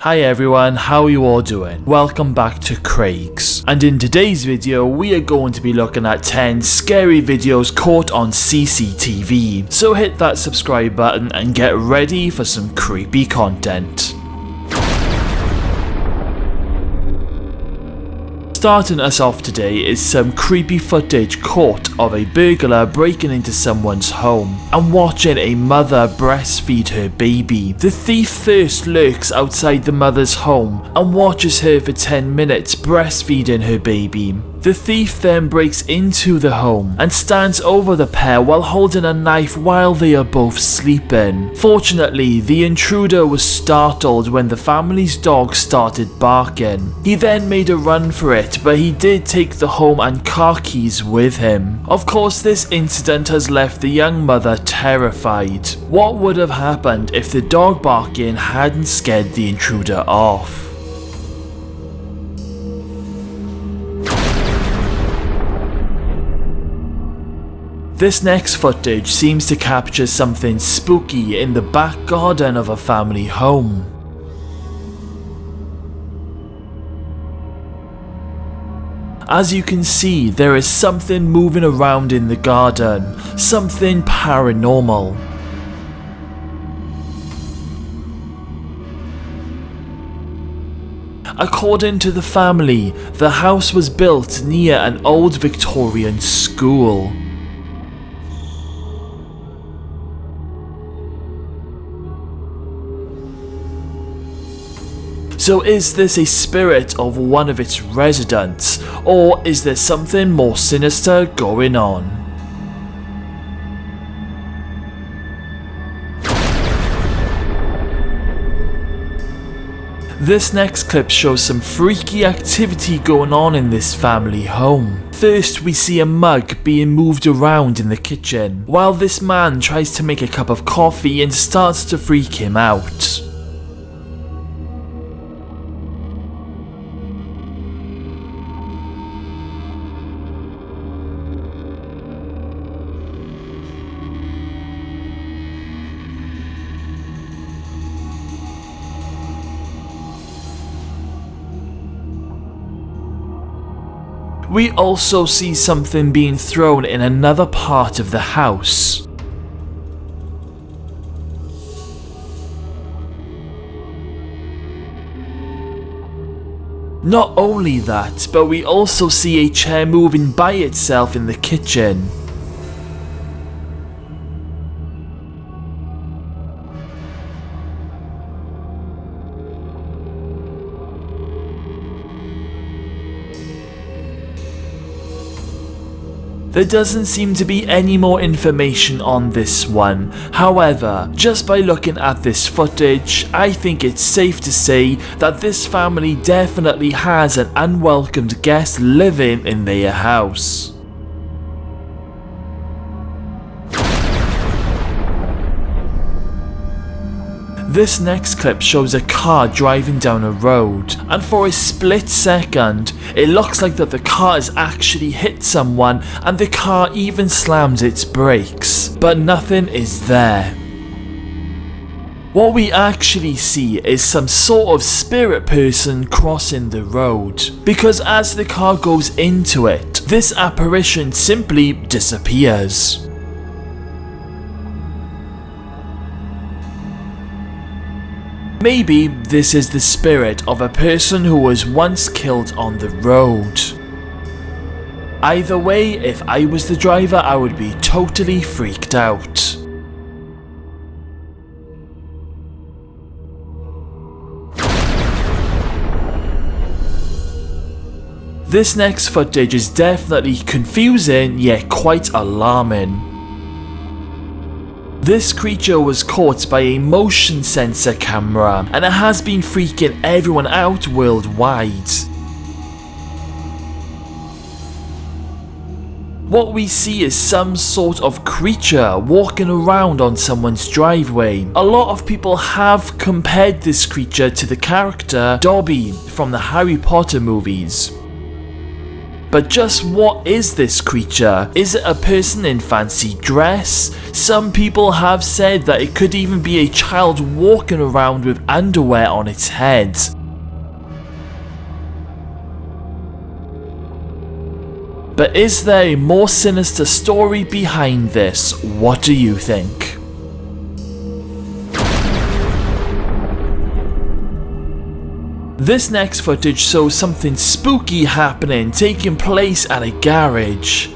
Hi everyone, how are you all doing? Welcome back to Craigz. And in today's video, we are going to be looking at 10 scary videos caught on CCTV. So hit that subscribe button and get ready for some creepy content. Starting us off today is some creepy footage caught of a burglar breaking into someone's home and watching a mother breastfeed her baby. The thief first lurks outside the mother's home and watches her for 10 minutes breastfeeding her baby. The thief then breaks into the home and stands over the pair while holding a knife while they are both sleeping. Fortunately, the intruder was startled when the family's dog started barking. He then made a run for it, but he did take the home and car keys with him. Of course, this incident has left the young mother terrified. What would have happened if the dog barking hadn't scared the intruder off? This next footage seems to capture something spooky in the back garden of a family home. As you can see, there is something moving around in the garden, something paranormal. According to the family, the house was built near an old Victorian school. So is this a spirit of one of its residents, or is there something more sinister going on? This next clip shows some freaky activity going on in this family home. First, we see a mug being moved around in the kitchen, while this man tries to make a cup of coffee and starts to freak him out. We also see something being thrown in another part of the house. Not only that, but we also see a chair moving by itself in the kitchen. There doesn't seem to be any more information on this one. However, just by looking at this footage, I think it's safe to say that this family definitely has an unwelcomed guest living in their house. This next clip shows a car driving down a road, and for a split second, it looks like that the car has actually hit someone and the car even slams its brakes, but nothing is there. What we actually see is some sort of spirit person crossing the road, because as the car goes into it, this apparition simply disappears. Maybe this is the spirit of a person who was once killed on the road. Either way, if I was the driver, I would be totally freaked out. This next footage is definitely confusing, yet quite alarming. This creature was caught by a motion sensor camera, and it has been freaking everyone out worldwide. What we see is some sort of creature walking around on someone's driveway. A lot of people have compared this creature to the character Dobby from the Harry Potter movies. But just what is this creature? Is it a person in fancy dress? Some people have said that it could even be a child walking around with underwear on its head. But is there a more sinister story behind this? What do you think? This next footage shows something spooky happening, taking place at a garage.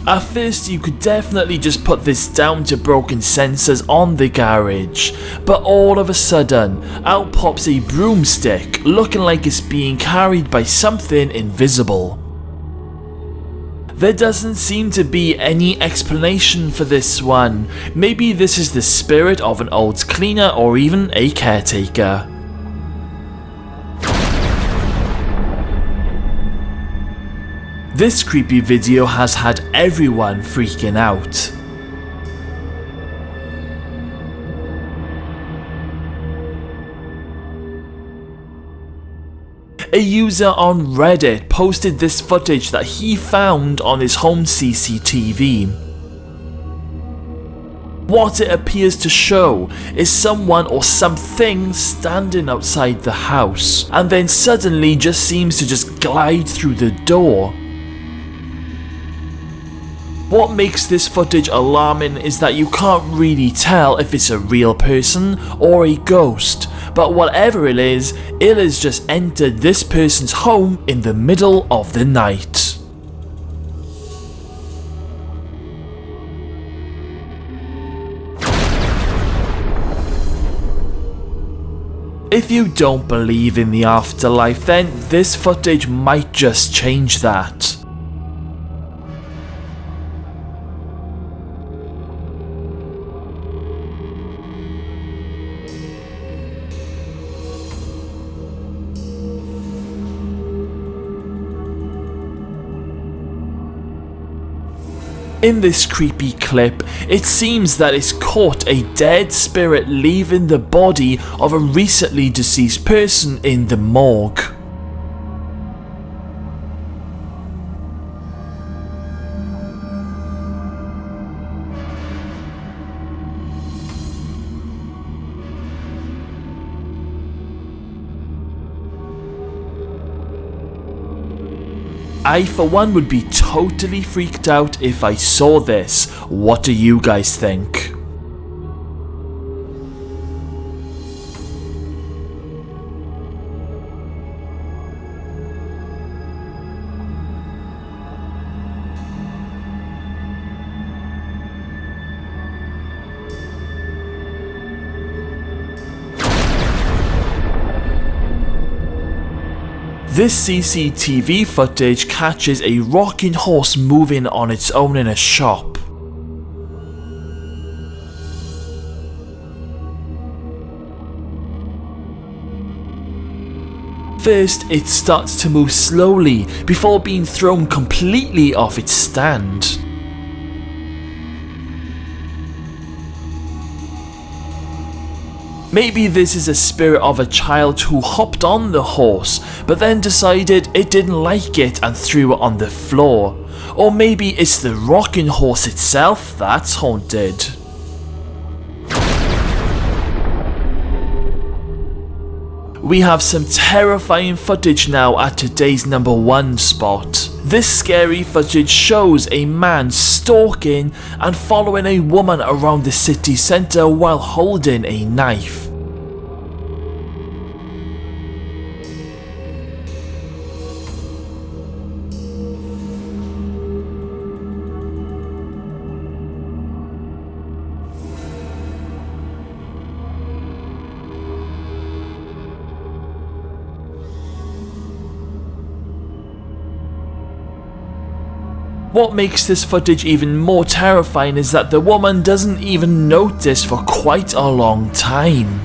At first you could definitely just put this down to broken sensors on the garage, but all of a sudden out pops a broomstick looking like it's being carried by something invisible. There doesn't seem to be any explanation for this one. Maybe this is the spirit of an old cleaner or even a caretaker. This creepy video has had everyone freaking out. A user on Reddit posted this footage that he found on his home CCTV. What it appears to show is someone or something standing outside the house, and then suddenly just seems to just glide through the door. What makes this footage alarming is that you can't really tell if it's a real person or a ghost, but whatever it has just entered this person's home in the middle of the night. If you don't believe in the afterlife, then this footage might just change that. In this creepy clip, it seems that it's caught a dead spirit leaving the body of a recently deceased person in the morgue. I for one would be totally freaked out if I saw this. What do you guys think? This CCTV footage catches a rocking horse moving on its own in a shop. First, it starts to move slowly before being thrown completely off its stand. Maybe this is a spirit of a child who hopped on the horse, but then decided it didn't like it and threw it on the floor. Or maybe it's the rocking horse itself that's haunted. We have some terrifying footage now at today's #1 spot. This scary footage shows a man stalking and following a woman around the city centre while holding a knife. What makes this footage even more terrifying is that the woman doesn't even notice for quite a long time.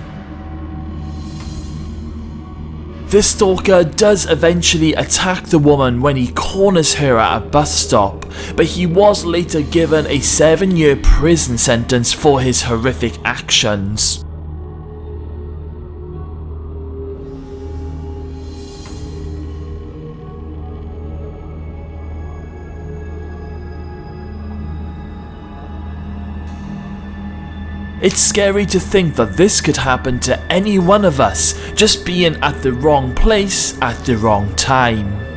The stalker does eventually attack the woman when he corners her at a bus stop, but he was later given a 7-year prison sentence for his horrific actions. It's scary to think that this could happen to any one of us, just being at the wrong place at the wrong time.